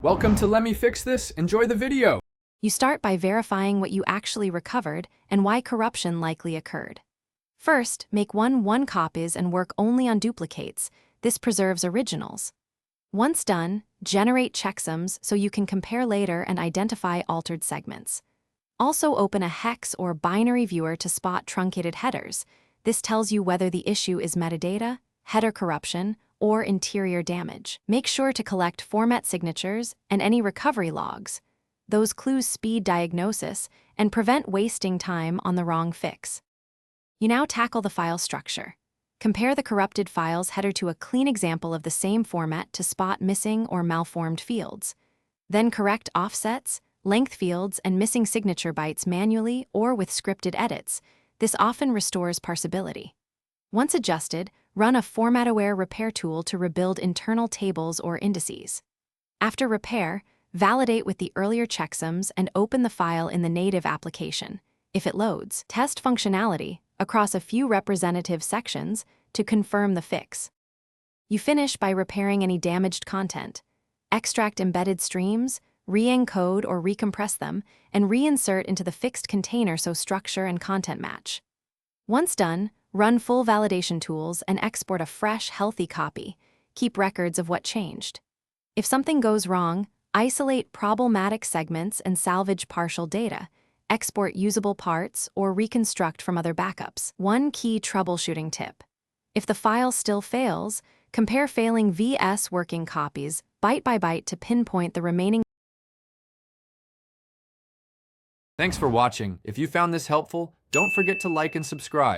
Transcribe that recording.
Welcome to Let Me Fix This. Enjoy the video. You start by verifying what you actually recovered and why corruption likely occurred. First, make one copies and work only on duplicates. This preserves originals. Once done, generate checksums so you can compare later and identify altered segments. Also open a hex or binary viewer to spot truncated headers. This tells you whether the issue is metadata, header corruption, or interior damage. Make sure to collect format signatures and any recovery logs. Those clues speed diagnosis and prevent wasting time on the wrong fix. You now tackle the file structure. Compare the corrupted file's header to a clean example of the same format to spot missing or malformed fields. Then correct offsets, length fields, and missing signature bytes manually or with scripted edits. This often restores parsability. Once adjusted, run a format-aware repair tool to rebuild internal tables or indices. After repair, validate with the earlier checksums and open the file in the native application. If it loads, test functionality across a few representative sections to confirm the fix. You finish by repairing any damaged content. Extract embedded streams, re-encode or recompress them, and reinsert into the fixed container so structure and content match. Once done, run full validation tools and export a fresh, healthy copy. Keep records of what changed. If something goes wrong, isolate problematic segments and salvage partial data. Export usable parts or reconstruct from other backups. One key troubleshooting tip. If the file still fails, compare failing vs working copies byte by byte to pinpoint the remaining. Thanks for watching. If you found this helpful, don't forget to like and subscribe.